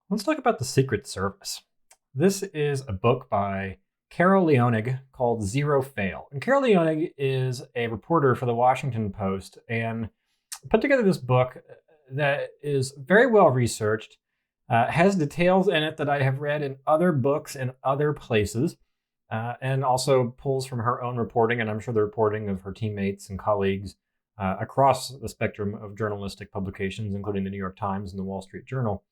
Let's talk about the Secret Service. This is a book by Carol Leonig called Zero Fail. And Carol Leonig is a reporter for the Washington Post and put together this book that is very well researched, has details in it that I have read in other books and other places, and also pulls from her own reporting, and I'm sure the reporting of her teammates and colleagues across the spectrum of journalistic publications, including the New York Times and the Wall Street Journal.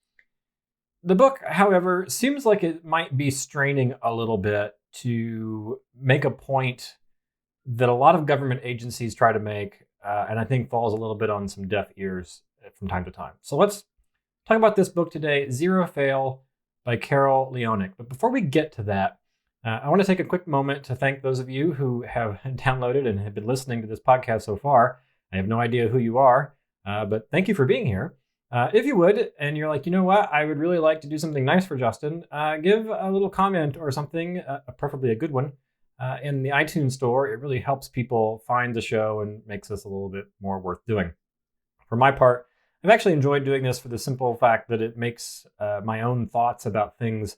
The book, however, seems like it might be straining a little bit to make a point that a lot of government agencies try to make, and I think falls a little bit on some deaf ears from time to time. So let's talk about this book today, Zero Fail by Carol Leonig. But before we get to that, I want to take a quick moment to thank those of you who have downloaded and have been listening to this podcast so far. I have no idea who you are, but thank you for being here. If you would, and you're like, you know what, I would really like to do something nice for Justin, give a little comment or something, preferably a good one, in the iTunes store. It really helps people find the show and makes us a little bit more worth doing. For my part, I've actually enjoyed doing this for the simple fact that it makes my own thoughts about things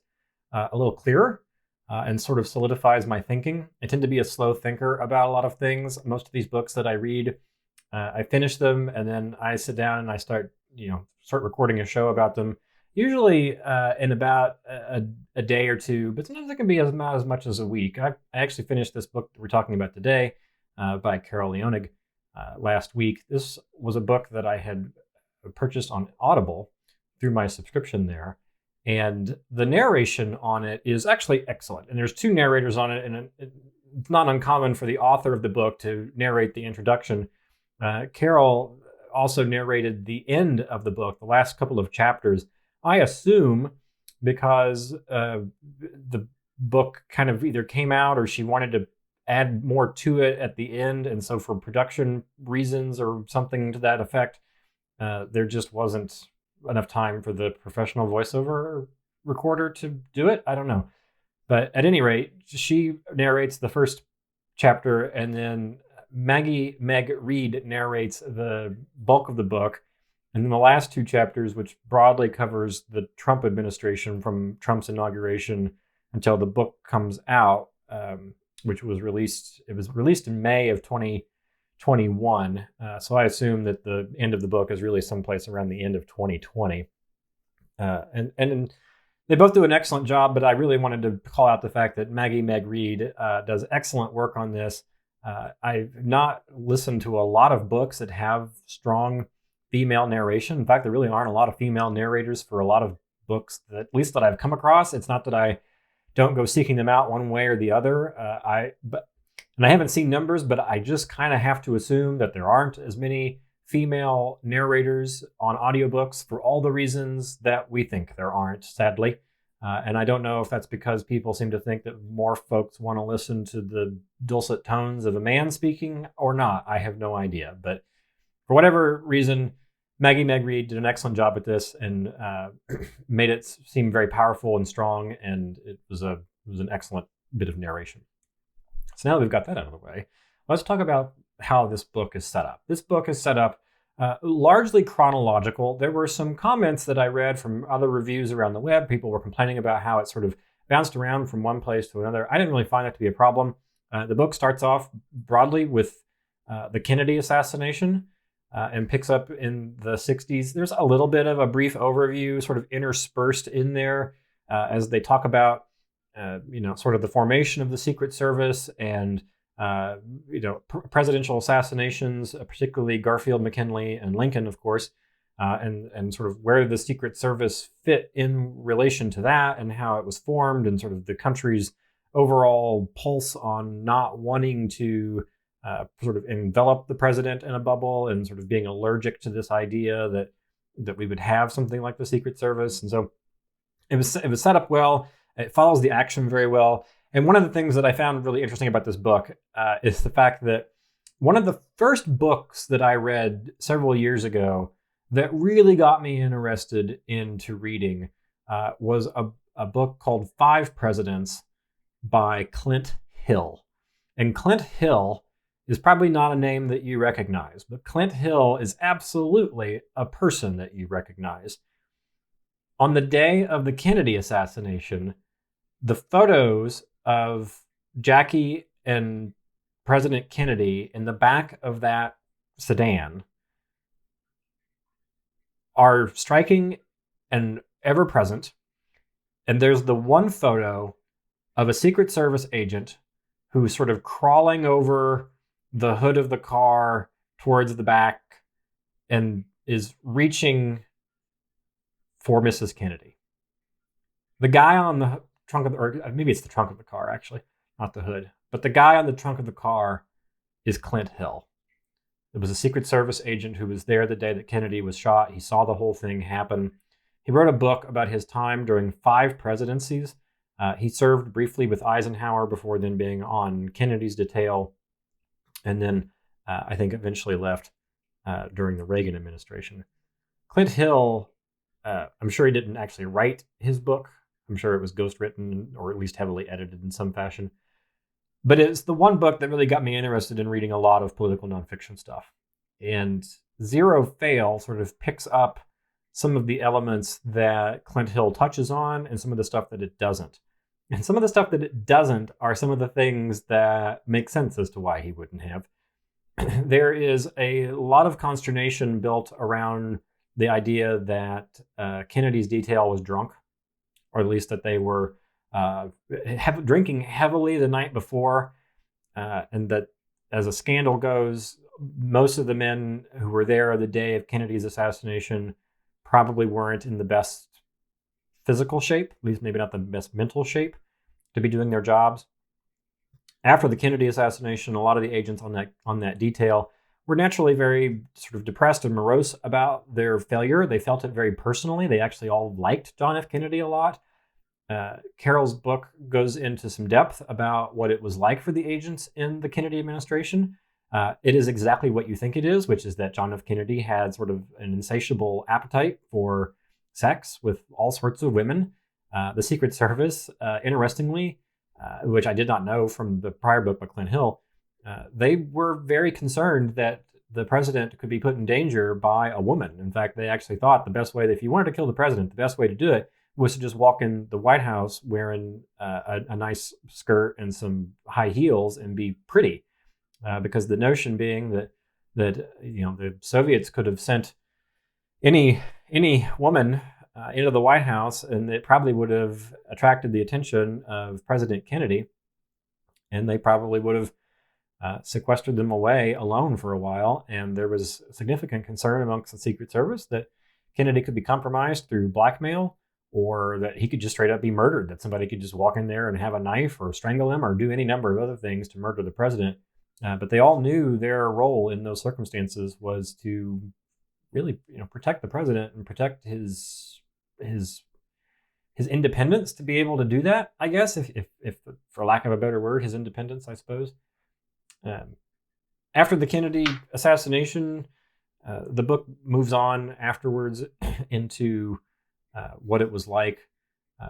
a little clearer and sort of solidifies my thinking. I tend to be a slow thinker about a lot of things. Most of these books that I read, I finish them and then I sit down and I start recording a show about them, usually in about a day or two, but sometimes it can be not as much as a week. I actually finished this book that we're talking about today by Carol Leonig last week. This was a book that I had purchased on Audible through my subscription there, and the narration on it is actually excellent. And there's two narrators on it, and it's not uncommon for the author of the book to narrate the introduction. Carol also narrated the end of the book, the last couple of chapters, I assume because the book kind of either came out or she wanted to add more to it at the end. And so for production reasons or something to that effect, there just wasn't enough time for the professional voiceover recorder to do it. I don't know. But at any rate, she narrates the first chapter, and then Maggie Meg Reed narrates the bulk of the book. And then the last two chapters, which broadly covers the Trump administration from Trump's inauguration until the book comes out, which was released. It was released in May of 2021. So I assume that the end of the book is really someplace around the end of 2020. And they both do an excellent job, but I really wanted to call out the fact that Maggie Meg Reed does excellent work on this. I've not listened to a lot of books that have strong female narration. In fact, there really aren't a lot of female narrators for a lot of books, that, at least that I've come across. It's not that I don't go seeking them out one way or the other. And I haven't seen numbers, but I just kind of have to assume that there aren't as many female narrators on audiobooks for all the reasons that we think there aren't, sadly. And I don't know if that's because people seem to think that more folks want to listen to the dulcet tones of a man speaking or not. I have no idea. But for whatever reason, Maggie Meg Reed did an excellent job at this and made it seem very powerful and strong. And it was an excellent bit of narration. So now that we've got that out of the way, let's talk about how this book is set up. This book is set up largely chronological. There were some comments that I read from other reviews around the web. People were complaining about how it sort of bounced around from one place to another. I didn't really find that to be a problem. The book starts off broadly with the Kennedy assassination and picks up in the 60s. There's a little bit of a brief overview sort of interspersed in there as they talk about, sort of the formation of the Secret Service and presidential assassinations, particularly Garfield, McKinley, and Lincoln, of course, and sort of where the Secret Service fit in relation to that and how it was formed and sort of the country's overall pulse on not wanting to sort of envelop the president in a bubble and sort of being allergic to this idea that we would have something like the Secret Service. And so it was set up well. It follows the action very well. And one of the things that I found really interesting about this book is the fact that one of the first books that I read several years ago that really got me interested into reading was a book called Five Presidents by Clint Hill. And Clint Hill is probably not a name that you recognize, but Clint Hill is absolutely a person that you recognize. On the day of the Kennedy assassination, the photos of Jackie and President Kennedy in the back of that sedan are striking and ever present. And there's the one photo of a Secret Service agent who's sort of crawling over the hood of the car towards the back and is reaching for Mrs. Kennedy. The guy on the trunk of the, or maybe it's the trunk of the car, actually, not the hood, but the guy on the trunk of the car is Clint Hill. It was a Secret Service agent who was there the day that Kennedy was shot. He saw the whole thing happen. He wrote a book about his time during 5 presidencies. He served briefly with Eisenhower before then being on Kennedy's detail, and then I think eventually left during the Reagan administration. Clint Hill, I'm sure he didn't actually write his book. I'm sure it was ghostwritten or at least heavily edited in some fashion. But it's the one book that really got me interested in reading a lot of political nonfiction stuff. And Zero Fail sort of picks up some of the elements that Clint Hill touches on and some of the stuff that it doesn't. And some of the stuff that it doesn't are some of the things that make sense as to why he wouldn't have. There is a lot of consternation built around the idea that Kennedy's detail was drunk, or at least that they were drinking heavily the night before, and that, as a scandal goes, most of the men who were there the day of Kennedy's assassination probably weren't in the best physical shape, at least maybe not the best mental shape, to be doing their jobs. After the Kennedy assassination, a lot of the agents on that detail were naturally very sort of depressed and morose about their failure. They felt it very personally. They actually all liked John F. Kennedy a lot. Carol's book goes into some depth about what it was like for the agents in the Kennedy administration. It is exactly what you think it is, which is that John F. Kennedy had sort of an insatiable appetite for sex with all sorts of women. The Secret Service, interestingly, which I did not know from the prior book by Clint Hill, they were very concerned that the president could be put in danger by a woman. In fact, they actually thought the best way, if you wanted to kill the president, the best way to do it was to just walk in the White House wearing a nice skirt and some high heels and be pretty. Because the notion being that the Soviets could have sent any woman into the White House, and it probably would have attracted the attention of President Kennedy, and they probably would have sequestered them away alone for a while. And there was significant concern amongst the Secret Service that Kennedy could be compromised through blackmail, or that he could just straight up be murdered, that somebody could just walk in there and have a knife or strangle him or do any number of other things to murder the president. But they all knew their role in those circumstances was to really, protect the president and protect his independence to be able to do that, I guess, if for lack of a better word, his independence, I suppose. After the Kennedy assassination, the book moves on afterwards into what it was like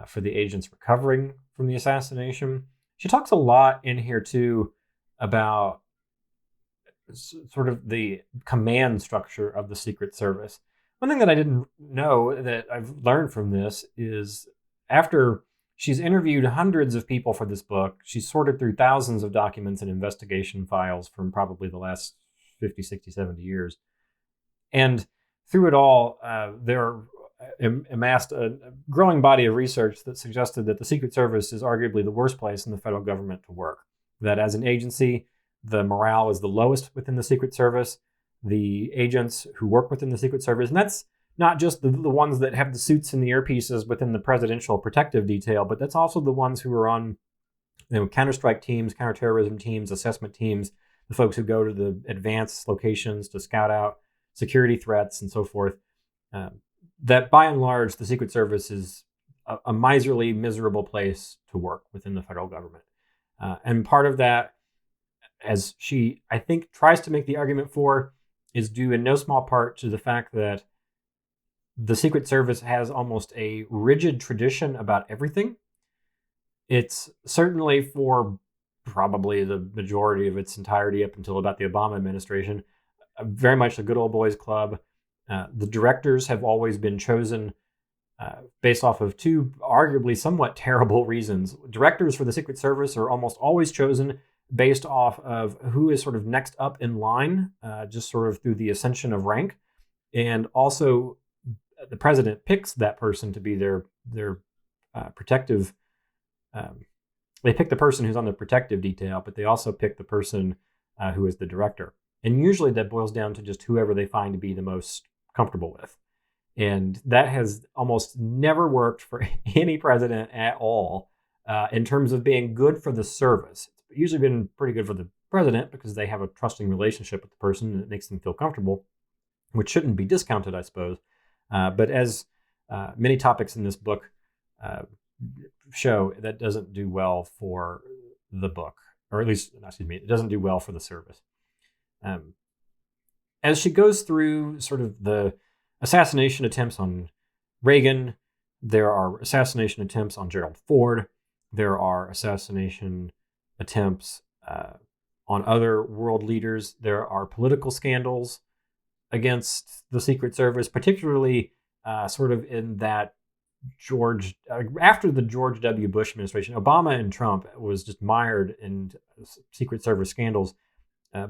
for the agents recovering from the assassination. She talks a lot in here, too, about sort of the command structure of the Secret Service. One thing that I didn't know that I've learned from this is after she's interviewed hundreds of people for this book, she's sorted through thousands of documents and investigation files from probably the last 50, 60, 70 years. And through it all, there amassed a growing body of research that suggested that the Secret Service is arguably the worst place in the federal government to work. That as an agency, the morale is the lowest within the Secret Service. The agents who work within the Secret Service, and that's not just the ones that have the suits and the earpieces within the presidential protective detail, but that's also the ones who are on counterstrike teams, counterterrorism teams, assessment teams, the folks who go to the advanced locations to scout out security threats and so forth. That by and large, the Secret Service is a miserly, miserable place to work within the federal government. And part of that, as she, I think, tries to make the argument for, is due in no small part to the fact that the Secret Service has almost a rigid tradition about everything. It's certainly, for probably the majority of its entirety up until about the Obama administration, very much a good old boys club. The directors have always been chosen based off of two arguably somewhat terrible reasons. Directors for the Secret Service are almost always chosen based off of who is sort of next up in line, just sort of through the ascension of rank. And also, the president picks that person to be their protective. They pick the person who's on the protective detail, but they also pick the person who is the director. And usually that boils down to just whoever they find to be the most comfortable with. And that has almost never worked for any president at all in terms of being good for the service. It's usually been pretty good for the president because they have a trusting relationship with the person and it makes them feel comfortable, which shouldn't be discounted, I suppose. But as many topics in this book show, that doesn't do well for the book, or at least, it doesn't do well for the service. As she goes through sort of the assassination attempts on Reagan, there are assassination attempts on Gerald Ford, there are assassination attempts on other world leaders, there are political scandals against the Secret Service, particularly sort of in that after the George W. Bush administration. Obama and Trump was just mired in Secret Service scandals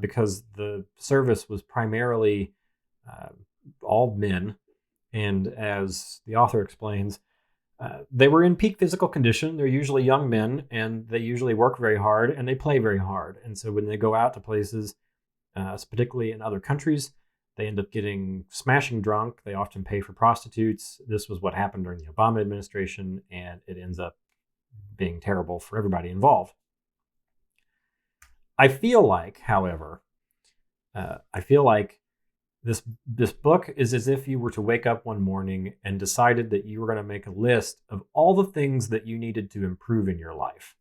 because the service was primarily all men. And as the author explains, they were in peak physical condition. They're usually young men, and they usually work very hard, and they play very hard. And so when they go out to places, particularly in other countries, they end up getting smashing drunk. They often pay for prostitutes. This was what happened during the Obama administration, and it ends up being terrible for everybody involved. I feel like, however, this book is as if you were to wake up one morning and decided that you were going to make a list of all the things that you needed to improve in your life.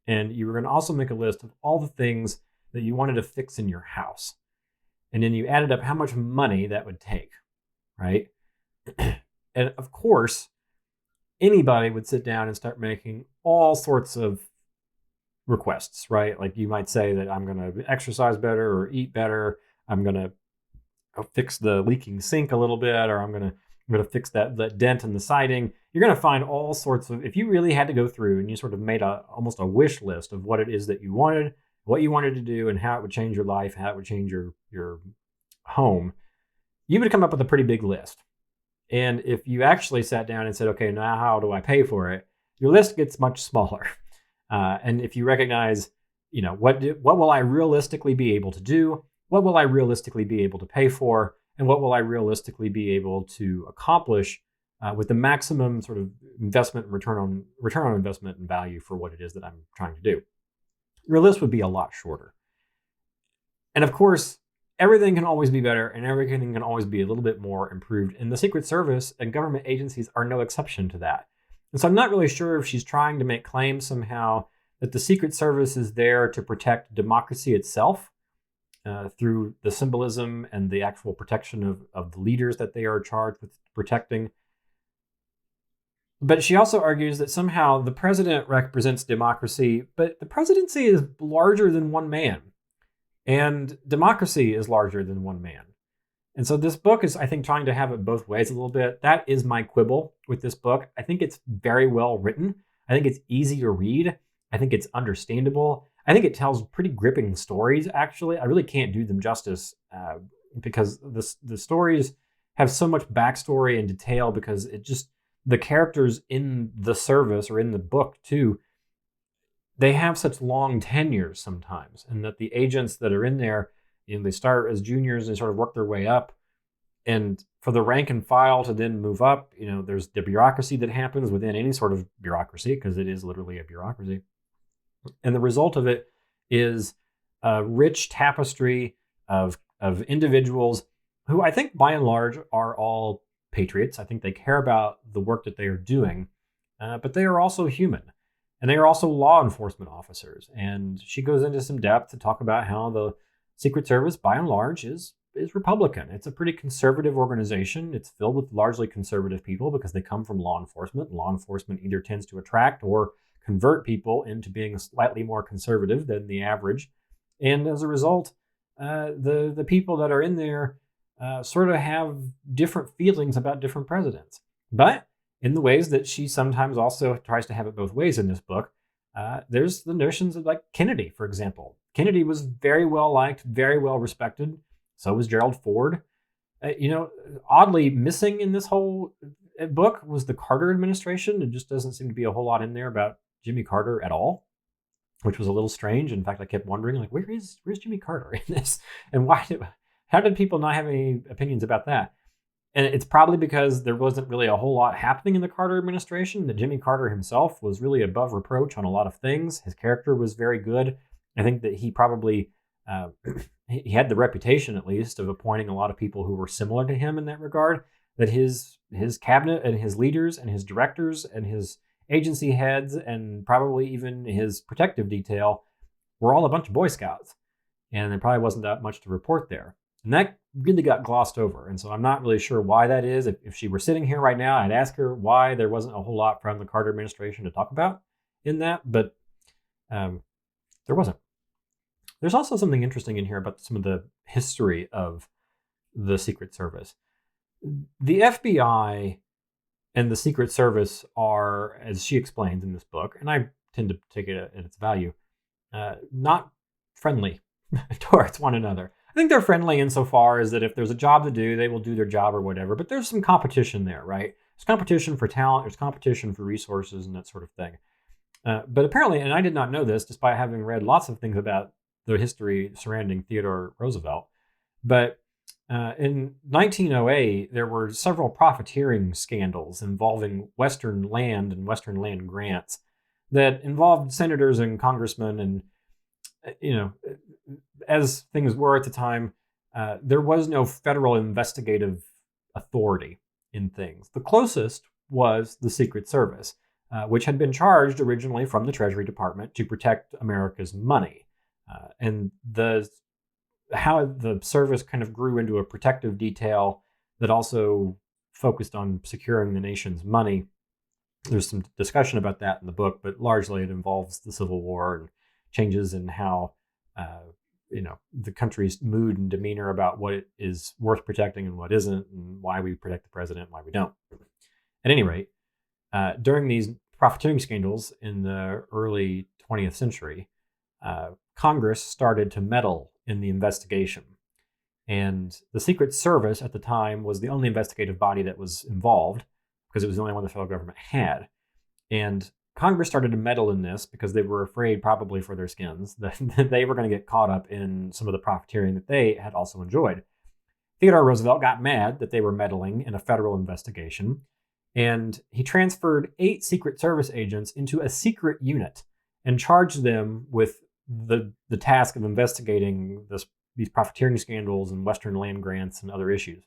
And you were going to also make a list of all the things that you wanted to fix in your house. And then you added up how much money that would take, right? And of course, anybody would sit down and start making all sorts of requests, right? Like you might say that I'm going to exercise better or eat better. I'm going to fix the leaking sink a little bit, or I'm going to fix that dent in the siding. You're going to find all sorts of, if you really had to go through and you sort of made almost a wish list of what it is that you wanted, what you wanted to do, and how it would change your life, how it would change your home, you would come up with a pretty big list. And if you actually sat down and said, okay, now how do I pay for it? Your list gets much smaller. And if you recognize, what will I realistically be able to do? What will I realistically be able to pay for? And what will I realistically be able to accomplish with the maximum sort of investment and return on investment and value for what it is that I'm trying to do? Your list would be a lot shorter. And of course, everything can always be better and everything can always be a little bit more improved. And the Secret Service and government agencies are no exception to that. And so I'm not really sure if she's trying to make claims somehow that the Secret Service is there to protect democracy itself through the symbolism and the actual protection of the leaders that they are charged with protecting. But she also argues that somehow the president represents democracy, but the presidency is larger than one man, and democracy is larger than one man. And so this book is, I think, trying to have it both ways a little bit. That is my quibble with this book. I think it's very well written. I think it's easy to read. I think it's understandable. I think it tells pretty gripping stories, actually. I really can't do them justice because the stories have so much backstory and detail, because the characters in the service, or in the book too, they have such long tenures sometimes, and that the agents that are in there, they start as juniors and sort of work their way up. And for the rank and file to then move up, there's the bureaucracy that happens within any sort of bureaucracy, because it is literally a bureaucracy. And the result of it is a rich tapestry of individuals who I think by and large are all patriots. I think they care about the work that they are doing, but they are also human. And they are also law enforcement officers. And she goes into some depth to talk about how the Secret Service, by and large, is Republican. It's a pretty conservative organization. It's filled with largely conservative people because they come from law enforcement. Law enforcement either tends to attract or convert people into being slightly more conservative than the average. And as a result, the people that are in there sort of have different feelings about different presidents. But in the ways that she sometimes also tries to have it both ways in this book. There's the notions of like Kennedy, for example. Kennedy was very well liked, very well respected. So was Gerald Ford. Oddly missing in this whole book was the Carter administration. It just doesn't seem to be a whole lot in there about Jimmy Carter at all, which was a little strange. In fact, I kept wondering, like, where's Jimmy Carter in this, and how did people not have any opinions about that? And it's probably because there wasn't really a whole lot happening in the Carter administration. That Jimmy Carter himself was really above reproach on a lot of things. His character was very good. I think that he probably he had the reputation, at least, of appointing a lot of people who were similar to him in that regard. That his cabinet and his leaders and his directors and his agency heads and probably even his protective detail were all a bunch of Boy Scouts. And there probably wasn't that much to report there. And that really got glossed over. And so I'm not really sure why that is. If she were sitting here right now, I'd ask her why there wasn't a whole lot from the Carter administration to talk about in that. But there wasn't. There's also something interesting in here about some of the history of the Secret Service. The FBI and the Secret Service are, as she explains in this book, and I tend to take it at its value, not friendly towards one another. I think they're friendly insofar as that if there's a job to do, they will do their job or whatever, but there's some competition there, right? There's competition for talent, there's competition for resources and that sort of thing. But apparently, and I did not know this despite having read lots of things about the history surrounding Theodore Roosevelt, but in 1908, there were several profiteering scandals involving Western land and Western land grants that involved senators and congressmen. And, as things were at the time, there was no federal investigative authority in things. The closest was the Secret Service, which had been charged originally from the Treasury Department to protect America's money. And how the service kind of grew into a protective detail that also focused on securing the nation's money. There's some discussion about that in the book, but largely it involves the Civil War and changes in how the country's mood and demeanor about what it is worth protecting and what isn't, and why we protect the president and why we don't. At any rate, during these profiteering scandals in the early 20th century, Congress started to meddle in the investigation. And the Secret Service at the time was the only investigative body that was involved because it was the only one the federal government had. And Congress started to meddle in this because they were afraid, probably for their skins, that they were going to get caught up in some of the profiteering that they had also enjoyed. Theodore Roosevelt got mad that they were meddling in a federal investigation, and he transferred 8 Secret Service agents into a secret unit and charged them with the task of investigating these profiteering scandals and Western land grants and other issues.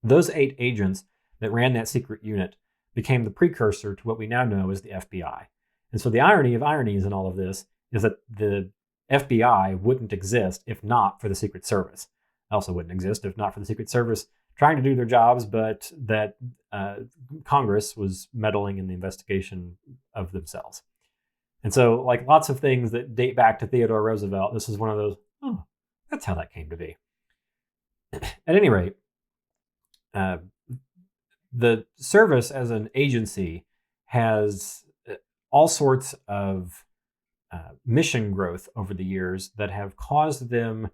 Those 8 agents that ran that secret unit became the precursor to what we now know as the FBI. And so the irony of ironies in all of this is that the FBI wouldn't exist if not for the Secret Service. It also wouldn't exist if not for the Secret Service trying to do their jobs, but that Congress was meddling in the investigation of themselves. And so, like lots of things that date back to Theodore Roosevelt, this is one of those, oh, that's how that came to be. At any rate, the service as an agency has all sorts of mission growth over the years that have caused them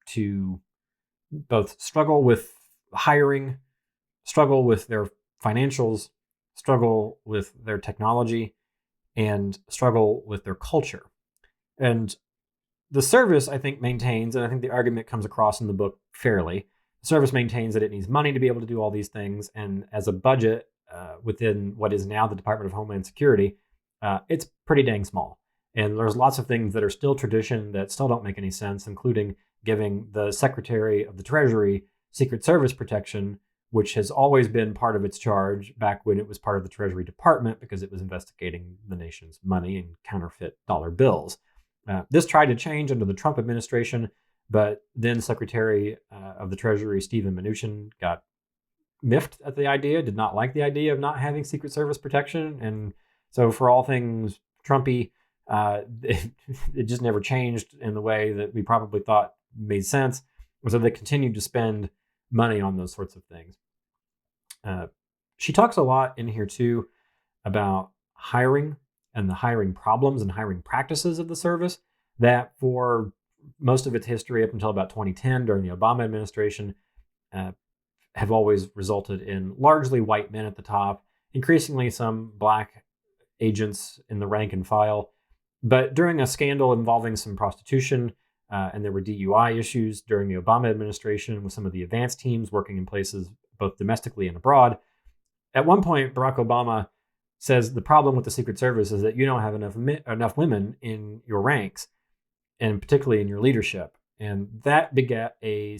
to both struggle with hiring, struggle with their financials, struggle with their technology, and struggle with their culture. And the service, I think, maintains, and I think the argument comes across in the book fairly, the service maintains that it needs money to be able to do all these things, and as a budget within what is now the Department of Homeland Security, it's pretty dang small. And there's lots of things that are still tradition that still don't make any sense, including giving the Secretary of the Treasury Secret Service protection, which has always been part of its charge back when it was part of the Treasury Department because it was investigating the nation's money and counterfeit dollar bills. This tried to change under the Trump administration, but then Secretary of the Treasury Stephen Mnuchin got miffed at the idea, did not like the idea of not having Secret Service protection. And so for all things Trumpy, it just never changed in the way that we probably thought made sense. So they continued to spend money on those sorts of things. She talks a lot in here too about hiring and the hiring problems and hiring practices of the service that for most of its history up until about 2010 during the Obama administration uh, have always resulted in largely white men at the top, increasingly some black agents in the rank and file. But during a scandal involving some prostitution, and there were DUI issues during the Obama administration with some of the advanced teams working in places both domestically and abroad. At one point, Barack Obama says the problem with the Secret Service is that you don't have enough women in your ranks, and particularly in your leadership. And that begat a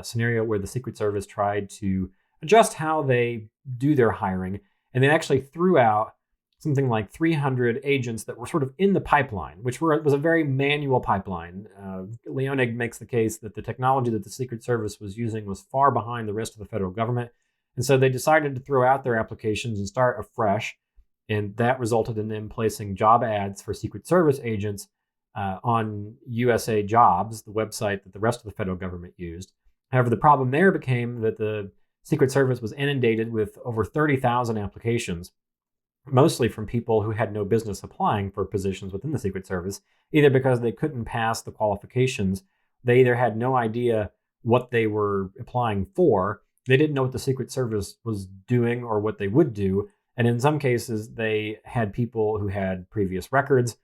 scenario where the Secret Service tried to adjust how they do their hiring. And they actually threw out something like 300 agents that were sort of in the pipeline, which was a very manual pipeline. Leonig makes the case that the technology that the Secret Service was using was far behind the rest of the federal government. And so they decided to throw out their applications and start afresh. And that resulted in them placing job ads for Secret Service agents on USA Jobs, the website that the rest of the federal government used. However, the problem there became that the Secret Service was inundated with over 30,000 applications, mostly from people who had no business applying for positions within the Secret Service, either because they couldn't pass the qualifications, they either had no idea what they were applying for, they didn't know what the Secret Service was doing or what they would do, and in some cases, they had people who had previous records,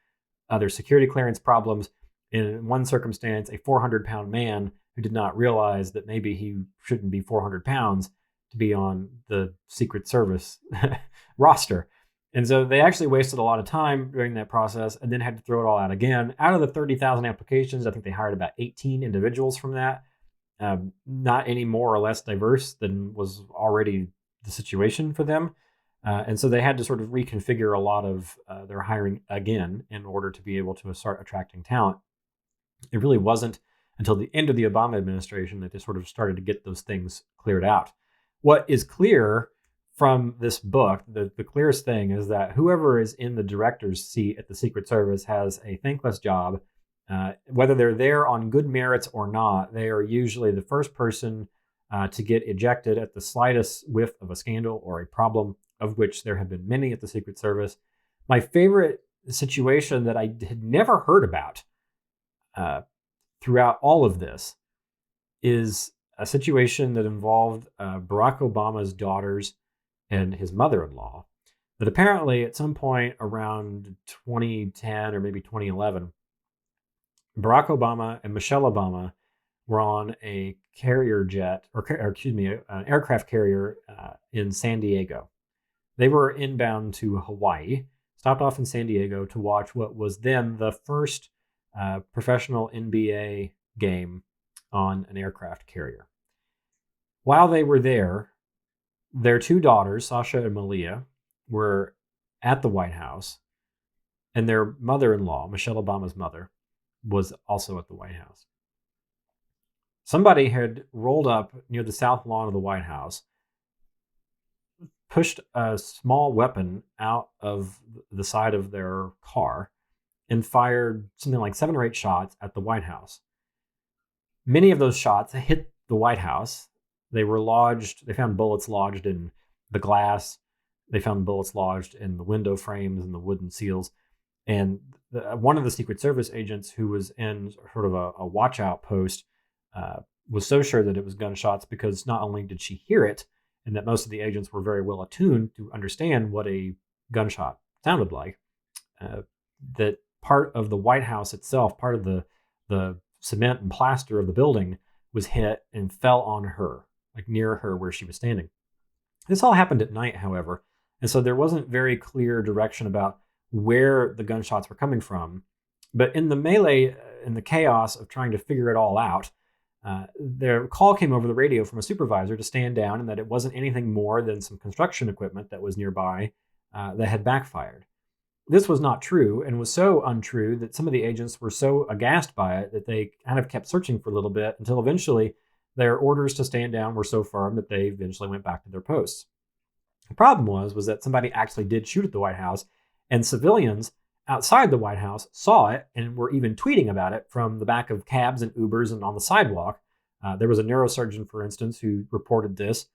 other security clearance problems. In one circumstance, a 400-pound man who did not realize that maybe he shouldn't be 400 pounds to be on the Secret Service roster. And so they actually wasted a lot of time during that process and then had to throw it all out again. Out of the 30,000 applications, I think they hired about 18 individuals from that, not any more or less diverse than was already the situation for them. And so they had to sort of reconfigure a lot of their hiring again in order to be able to start attracting talent. It really wasn't until the end of the Obama administration that they sort of started to get those things cleared out. What is clear from this book, the clearest thing is that whoever is in the director's seat at the Secret Service has a thankless job. Whether they're there on good merits or not, they are usually the first person to get ejected at the slightest whiff of a scandal or a problem, of which there have been many at the Secret Service. My favorite situation that I had never heard about throughout all of this is a situation that involved Barack Obama's daughters and his mother-in-law. That apparently at some point around 2010 or maybe 2011, Barack Obama and Michelle Obama were on a carrier jet, or excuse me, an aircraft carrier in San Diego. They were inbound to Hawaii, stopped off in San Diego to watch what was then the first professional NBA game on an aircraft carrier. While they were there, their two daughters, Sasha and Malia, were at the White House, and their mother-in-law, Michelle Obama's mother, was also at the White House. Somebody had rolled up near the south lawn of the White House, pushed a small weapon out of the side of their car, and fired something like 7 or 8 shots at the White House. Many of those shots hit the White House. They found bullets lodged in the glass. They found bullets lodged in the window frames and the wooden seals. And one of the Secret Service agents who was in sort of a watch out post was so sure that it was gunshots because not only did she hear it, and that most of the agents were very well attuned to understand what a gunshot sounded like, that part of the White House itself, part of the cement and plaster of the building was hit and fell on her, like near her where she was standing. This all happened at night, however, and so there wasn't very clear direction about where the gunshots were coming from. But in the melee, in the chaos of trying to figure it all out, their call came over the radio from a supervisor to stand down and that it wasn't anything more than some construction equipment that was nearby that had backfired. This was not true and was so untrue that some of the agents were so aghast by it that they kind of kept searching for a little bit until eventually their orders to stand down were so firm that they eventually went back to their posts. The problem was that somebody actually did shoot at the White House, and civilians outside the White House saw it and were even tweeting about it from the back of cabs and Ubers and on the sidewalk. There was a neurosurgeon, for instance, who reported this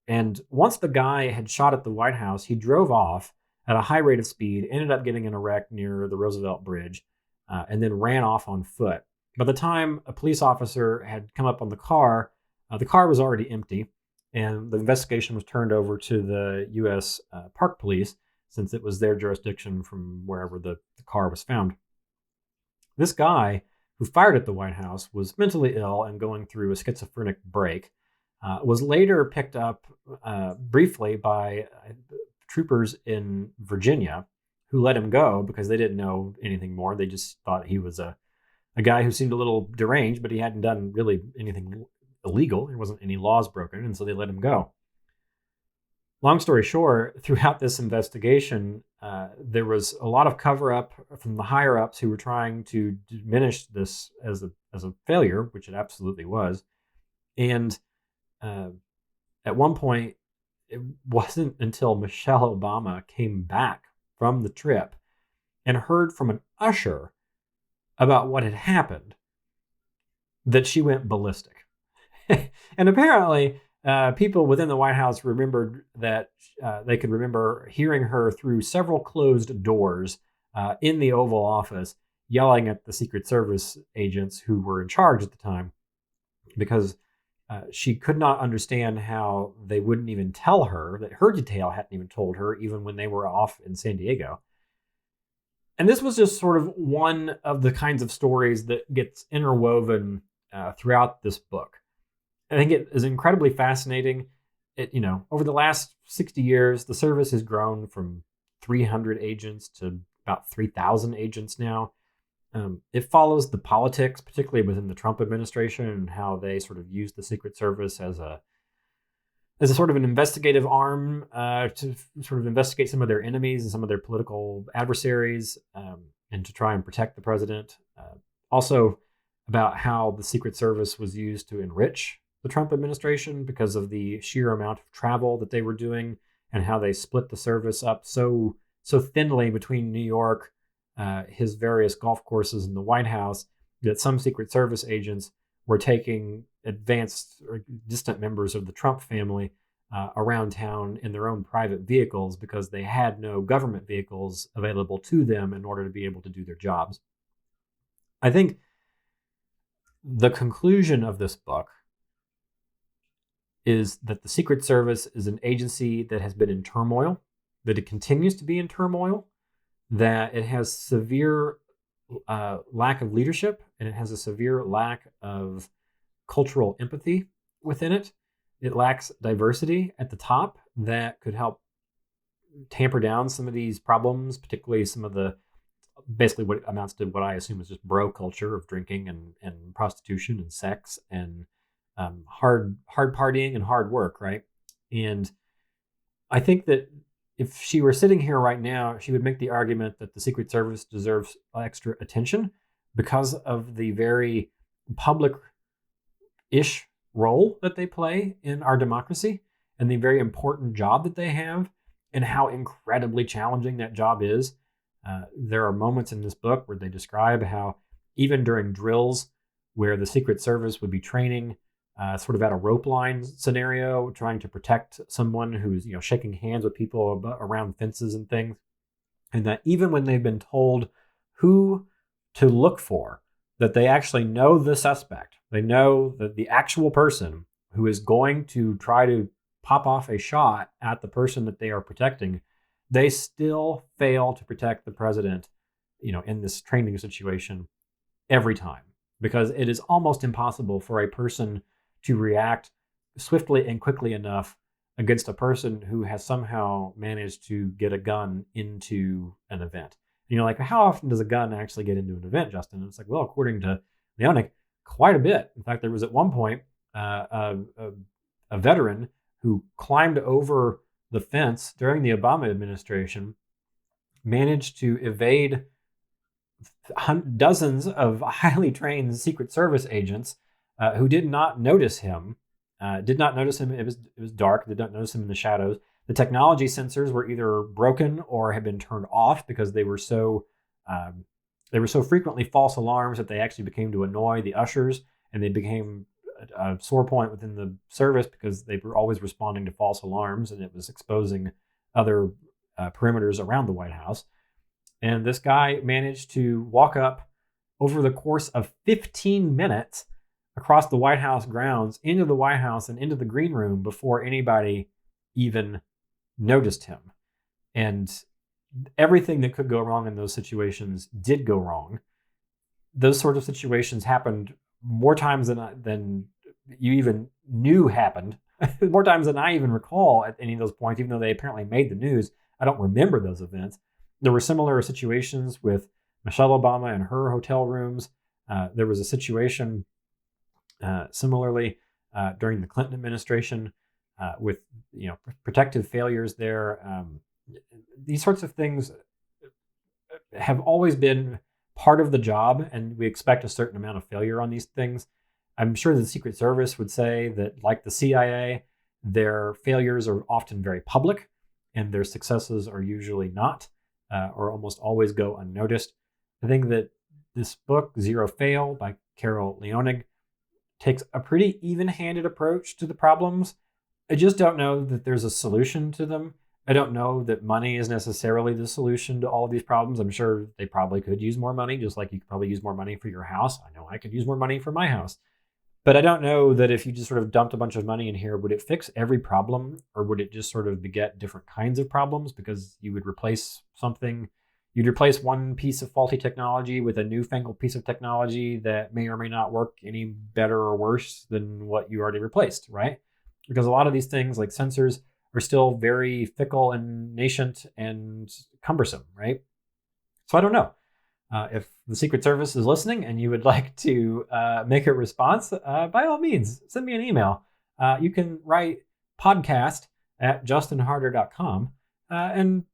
And once the guy had shot at the White House, he drove off at a high rate of speed, ended up getting in a wreck near the Roosevelt Bridge, and then ran off on foot. By the time a police officer had come up on the car was already empty, and the investigation was turned over to the U.S. Park Police, since it was their jurisdiction from wherever the car was found. This guy who fired at the White House was mentally ill and going through a schizophrenic break. Was later picked up briefly by troopers in Virginia, who let him go because they didn't know anything more. They just thought he was a guy who seemed a little deranged, but he hadn't done really anything illegal. There wasn't any laws broken, and so they let him go. Long story short, throughout this investigation, there was a lot of cover-up from the higher-ups who were trying to diminish this as a failure, which it absolutely was. And at one point, it wasn't until Michelle Obama came back from the trip and heard from an usher about what had happened that she went ballistic. And apparently, people within the White House remembered that they could remember hearing her through several closed doors in the Oval Office yelling at the Secret Service agents who were in charge at the time, because she could not understand how they wouldn't even tell her, that her detail hadn't even told her, even when they were off in San Diego. And this was just sort of one of the kinds of stories that gets interwoven throughout this book. I think it is incredibly fascinating. Over the last 60 years, the service has grown from 300 agents to about 3,000 agents now. It follows the politics, particularly within the Trump administration, and how they sort of use the Secret Service as a sort of an investigative arm to sort of investigate some of their enemies and some of their political adversaries, and to try and protect the president. Also about how the Secret Service was used to enrich the Trump administration because of the sheer amount of travel that they were doing, and how they split the service up so thinly between New York, his various golf courses, in the White House, that some Secret Service agents were taking advanced or distant members of the Trump family around town in their own private vehicles because they had no government vehicles available to them in order to be able to do their jobs. I think the conclusion of this book is that the Secret Service is an agency that has been in turmoil, that it continues to be in turmoil, that it has severe lack of leadership, and it has a severe lack of cultural empathy within it. It lacks diversity at the top that could help tamper down some of these problems, particularly some of the, basically what amounts to what I assume is just bro culture of drinking and prostitution and sex and hard partying and hard work, right? And I think that if she were sitting here right now, she would make the argument that the Secret Service deserves extra attention because of the very public-ish role that they play in our democracy, and the very important job that they have, and how incredibly challenging that job is. There are moments in this book where they describe how even during drills where the Secret Service would be training sort of at a rope line scenario, trying to protect someone who's shaking hands with people around fences and things, and that even when they've been told who to look for, that they actually know the suspect, they know that the actual person who is going to try to pop off a shot at the person that they are protecting, they still fail to protect the president, in this training situation every time, because it is almost impossible for a person to react swiftly and quickly enough against a person who has somehow managed to get a gun into an event. Like, how often does a gun actually get into an event, Justin? And it's like, well, according to Leonig, quite a bit. In fact, there was at one point a veteran who climbed over the fence during the Obama administration, managed to evade dozens of highly trained Secret Service agents who did not notice him. It was dark. Did not notice him in the shadows. The technology sensors were either broken or had been turned off because they were so frequently false alarms that they actually became to annoy the ushers, and they became a sore point within the service because they were always responding to false alarms, and it was exposing other perimeters around the White House. And this guy managed to walk up over the course of 15 minutes across the White House grounds into the White House and into the green room before anybody even noticed him. And everything that could go wrong in those situations did go wrong. Those sort of situations happened more times than you even knew happened, more times than I even recall at any of those points, even though they apparently made the news. I don't remember those events. There were similar situations with Michelle Obama and her hotel rooms. There was a situation similarly during the Clinton administration with protective failures there. These sorts of things have always been part of the job, and we expect a certain amount of failure on these things. I'm sure the Secret Service would say that, like the CIA, their failures are often very public, and their successes are usually not, or almost always go unnoticed. I think that this book, Zero Fail by Carol Leonig, takes a pretty even-handed approach to the problems. I just don't know that there's a solution to them. I don't know that money is necessarily the solution to all of these problems. I'm sure they probably could use more money, just like you could probably use more money for your house. I know I could use more money for my house. But I don't know that if you just sort of dumped a bunch of money in here, would it fix every problem, or would it just sort of beget different kinds of problems because you would replace something? You'd replace one piece of faulty technology with a newfangled piece of technology that may or may not work any better or worse than what you already replaced, right? Because a lot of these things, like sensors, are still very fickle and nascent and cumbersome, right? So I don't know. If the Secret Service is listening and you would like to make a response, by all means, send me an email. You can write podcast@justinharder.com, and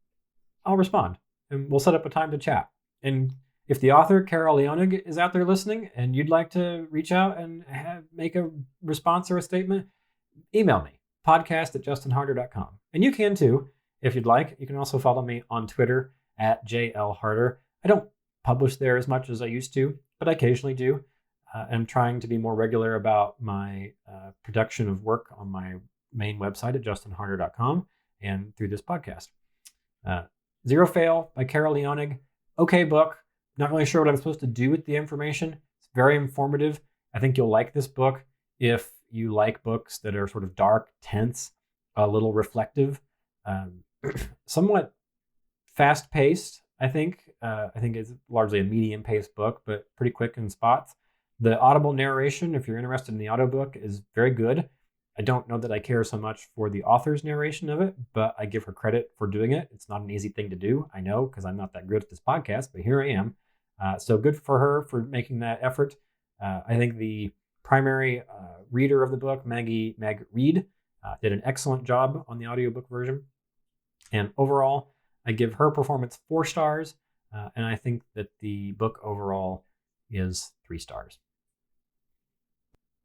I'll respond. And we'll set up a time to chat. And if the author, Carol Leonig, is out there listening and you'd like to reach out and make a response or a statement, email me, podcast@justinharder.com. And you can too, if you'd like. You can also follow me on Twitter @JLHarder. I don't publish there as much as I used to, but I occasionally do. I'm trying to be more regular about my production of work on my main website at justinharder.com and through this podcast. Zero Fail by Carol Leonig. Okay book. Not really sure what I'm supposed to do with the information. It's very informative. I think you'll like this book if you like books that are sort of dark, tense, a little reflective, somewhat fast-paced, I think. I think it's largely a medium-paced book, but pretty quick in spots. The audible narration, if you're interested in the audiobook, is very good. I don't know that I care so much for the author's narration of it, but I give her credit for doing it. It's not an easy thing to do, I know, because I'm not that good at this podcast, but here I am. So good for her for making that effort. I think the primary reader of the book, Meg Reed, did an excellent job on the audiobook version. And overall, I give her performance 4 stars, and I think that the book overall is 3 stars.